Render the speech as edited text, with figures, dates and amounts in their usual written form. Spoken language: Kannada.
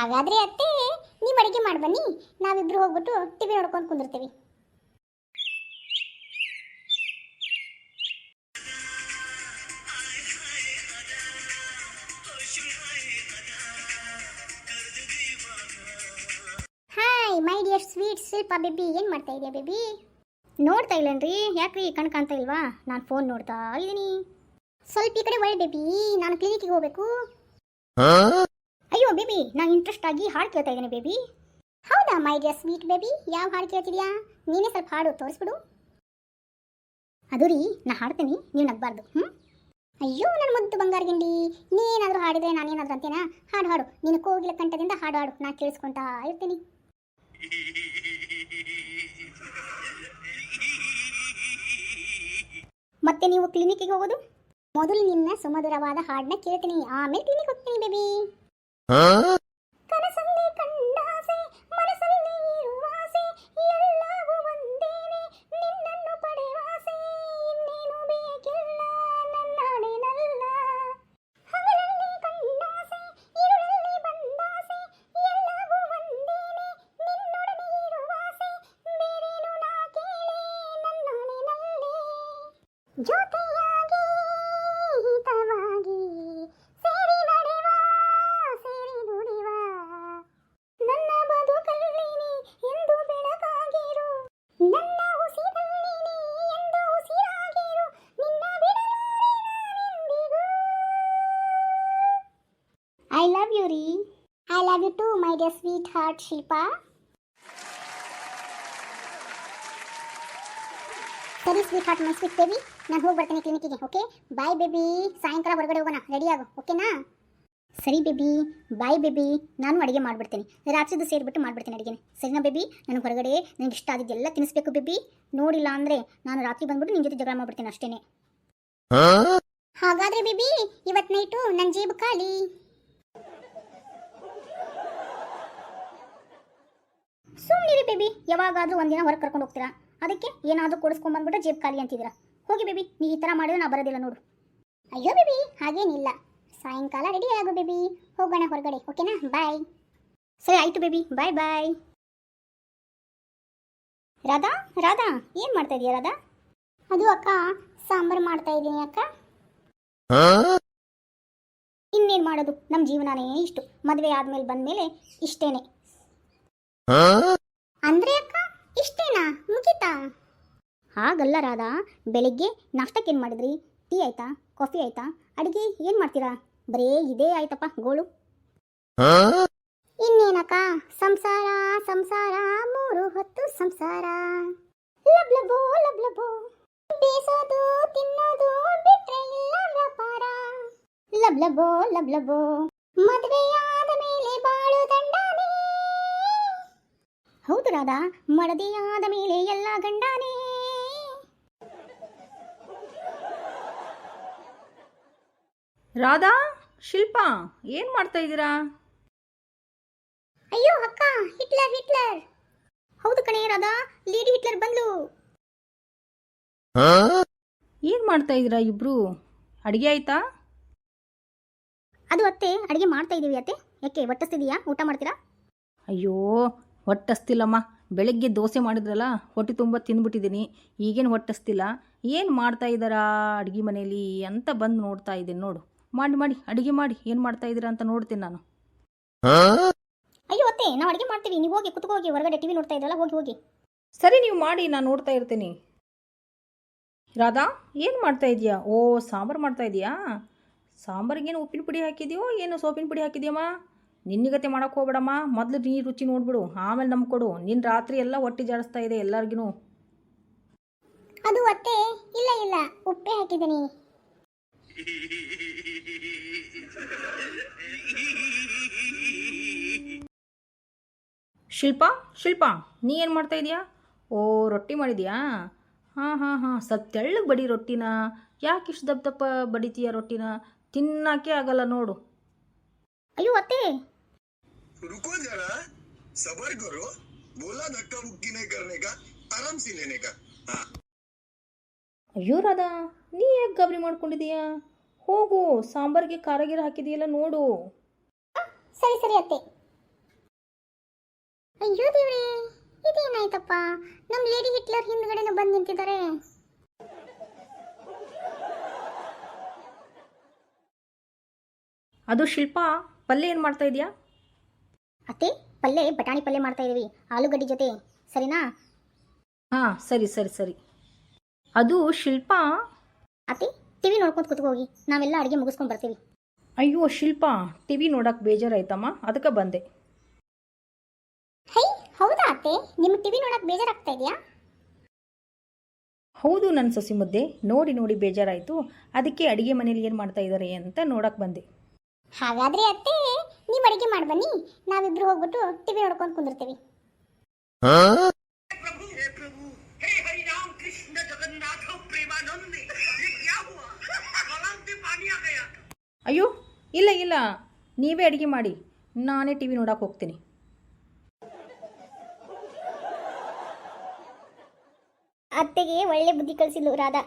ಹಾಗಾದ್ರೆ ಅತ್ತೆ ನೀವು ಅಡಿಗೆ ಮಾಡಿ ಬನ್ನಿ, ನಾವಿಬ್ರು ಹೋಗ್ಬಿಟ್ಟು ಟಿವಿ ನೋಡ್ಕೊಂಡು ಕುಂದಿರ್ತೀವಿ. Hi my dear sweet Shilpa baby, ಏನು ಮಾಡ್ತಾ ಇದೆಯಾ ಬೇಬಿ? ನೋಡ್ತಾ ಇಲ್ಲನ್ರಿ, ಯಾಕ್ರಿ ಕಣ್ ಕಾಣ್ತಾ ಇಲ್ವಾ? ನಾನು ಫೋನ್ ನೋಡ್ತಾ ಇದ್ದೀನಿ. ಸ್ವಲ್ಪ ಈ ಕಡೆ ಒಳ್ಳೆ ಬೇಬಿ, ನಾನು ಕ್ಲಿನಿಕ್ಗೆ ಹೋಗ್ಬೇಕು. ಅಯ್ಯೋ ಬೇಬಿ, ನಾನು ಇಂಟ್ರೆಸ್ಟ್ ಆಗಿ ಹಾಡು ಕೇಳ್ತಾ ಇದ್ದೇನೆ ಬೇಬಿ. ಹೌದಾ ಮೈ ಡಿಯರ್ ಸ್ವೀಟ್ ಬೇಬಿ, ಯಾವ ಹಾಡು ಕೇಳ್ತಿದ್ಯಾ? ನೀನೇ ಸ್ವಲ್ಪ ಹಾಡು ತೋರಿಸ್ಬಿಡು. ಅದು ರೀ, ನಾ ಹಾಡ್ತೀನಿ, ನೀವು ನಗಬಾರ್ದು. ಅಯ್ಯೋ ನನ್ನ ಮುದ್ದು ಬಂಗಾರ ಗಿಂಡಿ, ನೀನಾದರೂ ಹಾಡಿದ್ರೆ ನಾನೇನಾದರೂ ಅಂತೇನಾ? ಹಾಡು ಹಾಡು, ನೀನು ಕೋಗಿಲ ಕಂಠದಿಂದ ಹಾಡು ಹಾಡು, ನಾ ಕೇಳಿಸ್ಕೊತಾ ಇರ್ತೀನಿ. ಮತ್ತೆ ನೀವು ಕ್ಲಿನಿಕ್ಗೆ ಹೋಗೋದು? ಮೊದಲು ನಿನ್ನ ಸುಮಧುರವಾದ ಹಾಡನ್ನ ಕೇಳ್ತೀನಿ, ಆಮೇಲೆ ಕ್ಲಿನಿಕ್ ಹೋಗ್ತೀನಿ ಬೇಬಿ. ಕನಸಲ್ಲಿ ಕಂಡಾಸೆ, ಮನಸ್ಸಲ್ಲಿ ಇರುವಾಸೆ, ಎಲ್ಲವೂ ಒಂದೇನೆ, ನಿನ್ನನ್ನು ಪಡೆವಾಸೆ, ಇನ್ನೇನು ಬೇಕಿಲ್ಲ ನನ್ನಾಡೇನಲ್ಲ. ಹಗಲಲ್ಲಿ ಕಂಡಾಸೆ, ഇരുಳಲ್ಲಿ ಬಂದಾಸೆ, ಎಲ್ಲವೂ ಒಂದೇನೆ, ನಿನ್ನೊಡನೆ ಇರುವಾಸೆ, ಬೇರೇನು ನಾ ಕೇಳೆ ನನ್ನಾಡೇನಲ್ಲೇ. ಜೊತೆಯಾಗಿ ಹಿತವಾಗಿ ಸೇರಿ ನಡೆವ, ಸೇರಿ ದುಡಿವ, ನನ್ನ ಬದುಕಲ್ಲಿ ನೀ ಎಂದು ಬೆಳಕಾಗಿರು, ನನ್ನ ಉಸಿರಲ್ಲಿ ನೀ ಎಂದು ಉಸಿರಾಗಿರು, ನಿನ್ನ ಬಿಡಲಾರೆ ನಾನೆಂದಿಗೂ. ಐ ಲವ್ ಯು ರೀ. I love you too my dear sweetheart Shilpa. ಸರಿ sweetheart my sweet baby, ನಾನು ಹೋಗಿ ಬರ್ತೀನಿ ಕ್ಲಿನಿಕ್ಕಿಗೆ. ಓಕೆ ಬಾಯ್ ಬೇಬಿ, ಸಾಯಂಕಾಲ ಹೊರಗಡೆ ಹೋಗೋಣ, ರೆಡಿ ಆಗು ಓಕೆನಾ? ಸರಿ ಬೇಬಿ, ಬಾಯ್ ಬೇಬಿ, ನಾನು ಅಡುಗೆ ಮಾಡಿಬಿಡ್ತೀನಿ, ರಾತ್ರಿದು ಸೇರಿಬಿಟ್ಟು ಮಾಡಿಬಿಡ್ತೀನಿ ಅಡುಗೆನೆ, ಸರಿನಾ ಬೇಬಿ? ನನಗೆ ಹೊರಗಡೆ ನನಗೆ ಇಷ್ಟ ಆಗಿದ್ದೆಲ್ಲ ತಿನ್ನಿಸ್ಬೇಕು ಬೇಬಿ. ನೋಡಿಲ್ಲ ಅಂದರೆ ನಾನು ರಾತ್ರಿ ಬಂದ್ಬಿಟ್ಟು ನಿನ್ನ ಜೊತೆ ಜಗಳ ಮಾಡಿಬಿಡ್ತೀನಿ ಅಷ್ಟೇ. ಹಾಗಾದರೆ ಬೇಬಿ ಇವತ್ತು ನೈಟು ನನ್ನ ಜೇಬು ಖಾಲಿ. ಸುಮ್ಮನಿರಿ ಬೇಬಿ, ಯಾವಾಗಾದರೂ ಒಂದಿನ ಹೊರಗೆ ಕರ್ಕೊಂಡು ಹೋಗ್ತೀರಾ, ಅದಕ್ಕೆ ಏನಾದರೂ ಕೊಡಿಸ್ಕೊಂಬಂದ್ಬಿಟ್ಟು ಜೇಬ್ ಖಾಲಿ ಅಂತಿದ್ದೀರಾ. ಹೋಗಿ ಬೇಬಿ, ನೀವು ಈ ಥರ ಮಾಡಿದ್ರೆ ನಾ ಬರೋದಿಲ್ಲ ನೋಡು. ಅಯ್ಯೋ ಬೇಬಿ ಹಾಗೇನಿಲ್ಲ, ಸಾಯಂಕಾಲ ರೆಡಿ ಆಗು ಬೇಬಿ, ಹೋಗೋಣ ಹೊರಗಡೆ ಓಕೆನಾ? ಬಾಯ್. ಸರಿ ಆಯಿತು ಬೇಬಿ, ಬಾಯ್ ಬಾಯ್. ರಾಧಾ ರಾಧಾ, ಏನು ಮಾಡ್ತಾ ಇದೀಯ ರಾಧಾ? ಅದು ಅಕ್ಕ, ಸಾಂಬಾರು ಮಾಡ್ತಾ ಇದ್ದೀನಿ ಅಕ್ಕ. ಇನ್ನೇನು ಮಾಡೋದು, ನಮ್ಮ ಜೀವನನೇ ಇಷ್ಟು, ಮದುವೆ ಆದಮೇಲೆ ಬಂದಮೇಲೆ ಇಷ್ಟೇನೆ. ಅಂದ್ರೆ ಅಕ್ಕ ಇಷ್ಟೇನಾ, ಮುಗಿತಾ? ಹಾಗಲ್ಲ ರಾಧಾ, ಬೆಳಿಗ್ಗೆ ನಾಷ್ಟಕ್ಕೆ ಏನು ಮಾಡಿದ್ರಿ? ಟೀ ಆಯ್ತಾ, ಕಾಫಿ ಆಯ್ತಾ, ಅಡುಗೆ ಏನು ಮಾಡ್ತೀರಾ? ಬರೇ ಇದೇ ಆಯ್ತಪ್ಪ ಗೋಳು. ಇನ್ನೇನಕ್ಕ, ಸಂಸಾರ ಸಂಸಾರ, 3 ಹೊತ್ತು ಸಂಸಾರ, ಲಬ್ಲಬೋ ಲಬ್ಲಬೋ, ಬೇಸೋದು ತಿನ್ನೋದು ಬಿಟ್ರೆ ಇಲ್ಲ ವ್ಯಾಪಾರ, ಲಬ್ಲಬೋ ಲಬ್ಲಬೋ, ಮದುವೆಯಾದ ಮೇಲೆ ಬಾಳು ದಂಡಾನೆ. ಹೌದು ರಾಧಾ, ಮಡದಿಯಾದ ಮೇಲೆ ಎಲ್ಲ ಗಂಡಾನೇ. ರಾಧಾ, ಶಿಲ್ಪಾ, ಏನು ಮಾಡ್ತಾ ಇದ್ದೀರಾ? ಅಯ್ಯೋ ಅಕ್ಕ, ಹಿಟ್ಲರ್ ಹಿಟ್ಲರ್. ಹೌದು ಕಣೆ ರಾಧಾ, ಲೇಡಿ ಹಿಟ್ಲರ್ ಬಂದ್ಲು. ಏನು ಮಾಡ್ತಾ ಇದ್ದೀರಾ ಇಬ್ರು? ಅಡುಗೆ ಆಯ್ತಾ? ಅದು ಅತ್ತೆ, ಅಡುಗೆ ಮಾಡ್ತಾ ಇದ್ದೀವಿ ಅತ್ತೆ. ಯಾಕೆ ಹೊಟ್ಟಿಸ್ತಿದೀಯಾ? ಊಟ ಮಾಡ್ತೀರಾ? ಅಯ್ಯೋ ಹೊಟ್ಟಸ್ತಿಲ್ಲಮ್ಮ, ಬೆಳಗ್ಗೆ ದೋಸೆ ಮಾಡಿದ್ರಲ್ಲ ಹೊಟ್ಟೆ ತುಂಬ ತಿಂದ್ಬಿಟ್ಟಿದ್ದೀನಿ, ಈಗೇನು ಹೊಟ್ಟಸ್ತಿಲ್ಲ. ಏನು ಮಾಡ್ತಾ ಇದ್ದಾರಾ ಅಡುಗೆ ಮನೇಲಿ ಅಂತ ಬಂದು ನೋಡ್ತಾ ಇದ್ದೀನಿ. ನೋಡು, ಮಾಡಿ ಮಾಡಿ ಅಡುಗೆ ಮಾಡಿ, ಏನು ಮಾಡ್ತಾ ಇದ್ದೀರಾ ಅಂತ ನೋಡ್ತೀನಿ ನಾನು. ಅಯ್ಯೋ ಅತ್ತೆ, ನಾವು ಅಡುಗೆ ಮಾಡ್ತೀವಿ, ನೀವು ಹೋಗಿ ಕುತ್ಕೋಗಿ, ಹೊರಗಡೆ ಟಿವಿ ನೋಡ್ತಾ ಇದ್ರಲ್ಲ, ಹೋಗಿ ಹೋಗಿ. ಸರಿ ನೀವು ಮಾಡಿ, ನಾನು ನೋಡ್ತಾ ಇರ್ತೀನಿ. ರಾಧಾ, ಏನು ಮಾಡ್ತಾ ಇದೀಯಾ? ಓ, ಸಾಂಬಾರು ಮಾಡ್ತಾ ಇದೀಯಾ? ಸಾಂಬಾರಿಗೇನು ಉಪ್ಪಿನ ಪುಡಿ ಹಾಕಿದೆಯೋ ಏನು ಸೋಪಿನ ಪುಡಿ ಹಾಕಿದೆಯಮ್ಮ? ನಿನ್ನಿಗತೆ ಮಾಡೋಕ್ಕೆ ಹೋಗ್ಬೇಡಮ್ಮ, ಮೊದಲು ನೀ ರುಚಿ ನೋಡ್ಬಿಡು, ಆಮೇಲೆ ನಮ್ಗೆ ಕೊಡು. ನಿನ್ನ ರಾತ್ರಿ ಎಲ್ಲ ಹೊಟ್ಟೆ ಜಾಡಿಸ್ತಾ ಇದೆ ಎಲ್ಲರಿಗೂ. ಅದು ಅತ್ತೆ, ಇಲ್ಲ ಇಲ್ಲ, ಉಪ್ಪೇ ಹಾಕಿದ್ದೀನಿ. ಶಿಲ್ಪಾ ಶಿಲ್ಪಾ, ನೀ ಏನು ಮಾಡ್ತಾ ಇದೀಯಾ? ಓ, ರೊಟ್ಟಿ ಮಾಡಿದ್ಯಾ? ಹಾಂ ಹಾಂ ಹಾಂ, ಸ್ವಲ್ಪ ತೆಳ್ಳಗೆ ಬಡಿ ರೊಟ್ಟಿನ. ಯಾಕೆ ಇಷ್ಟು ದಪ್ಪ ದಪ್ಪ ಬಡಿತೀಯ ರೊಟ್ಟಿನ? ತಿನ್ನೋಕ್ಕೆ ಆಗಲ್ಲ ನೋಡು. ಅಯ್ಯೋ ಅತ್ತೆ, रुको जरा, सबर करो, बोला धक्का मुक्की नहीं करने का, आराम से लेने का। हाँ। ಅಯ್ಯೋ ರಾಧಾ, ನೀ ಯಾಕೆ ಗಾಬರಿ ಮಾಡ್ಕೊಂಡಿದೀಯಾ? ಹೋಗು, ಸಾಂಬಾರಿಗೆ ಖಾರ ಗೀರ ಹಾಕಿದೆಯಲ್ಲ ನೋಡು. ಸರಿ ಸರಿ ಅತ್ತೆ. ಅಯ್ಯೋ ದೇವ್ರೇ, ಇದೇನಾಯ್ತಪ್ಪ? ನಮ್ಮ ಲೇಡಿ ಹಿಟ್ಲರ್ ಹಿಂದ್ಗಡೆನೆ ಬಂದು ನಿಂತಿದ್ದಾರೆ. ಅದು ಶಿಲ್ಪ, ಪಲ್ಯ ಏನು ಮಾಡ್ತಾ ಇದೆಯಾ? ಅತ್ತೆ, ಪಲ್ಯ ಬಟಾಣಿ ಪಲ್ಯ ಮಾಡ್ತಾ ಇದೀವಿ, ಆಲೂಗಡ್ಡೆ ಜೊತೆ. ಸರಿನಾ? ಹಾಂ, ಸರಿ ಸರಿ ಸರಿ. ಅದು ಶಿಲ್ಪ. ಅತ್ತೆ, ಟಿವಿ ನೋಡ್ಕೊಂತ ಕೂತ್ಕೋಗಿ, ನಾವೆಲ್ಲ ಅಡುಗೆ ಮುಗಿಸ್ಕೊಂಡು ಬರ್ತೀವಿ. ಅಯ್ಯೋ ಶಿಲ್ಪ, ಟಿ ವಿ ನೋಡೋಕೆ ಬೇಜಾರಾಯ್ತಮ್ಮ, ಅದಕ್ಕೆ ಬಂದೆ. ಹೈ, ಹೌದಾ ಅತ್ತೆ? ನಿಮ್ಗೆ ಟಿವಿ ನೋಡಕ್ಕೆ ಬೇಜಾರಾಗ್ತಾ ಇದೆಯಾ? ಹೌದು ನನ್ನ ಸೊಸಿ ಮುದ್ದೆ, ನೋಡಿ ನೋಡಿ ಬೇಜಾರಾಯಿತು, ಅದಕ್ಕೆ ಅಡುಗೆ ಮನೇಲಿ ಏನು ಮಾಡ್ತಾ ಇದ್ದಾರೆ ಅಂತ ನೋಡಕ್ಕೆ ಬಂದೆ. ಹಾಗಾದ್ರೆ ಅತ್ತೆ, ನೀವು ಅಡುಗೆ ಮಾಡಿ ಬನ್ನಿ, ನಾವಿಬ್ರು ಹೋಗ್ಬಿಟ್ಟು ಟಿವಿ ನೋಡ್ಕೊಂಡು ಕುಂದಿರ್ತೀವಿ. हे हरि राम कृष्ण जगन्नाथ प्रेमानंद, ये क्या हुआ? गलाव में पानी आ गया. ಅಯ್ಯೋ ಇಲ್ಲ ಇಲ್ಲ, ನೀವೇ ಅಡುಗೆ ಮಾಡಿ, ನಾನೇ ಟಿ ವಿ ನೋಡಕ್ಕೆ ಹೋಗ್ತೀನಿ. ಅತ್ತೆಗೆ ಒಳ್ಳೆ ಬುದ್ಧಿ ಕಳಿಸಿದ್ಲು ರಾಧಾ.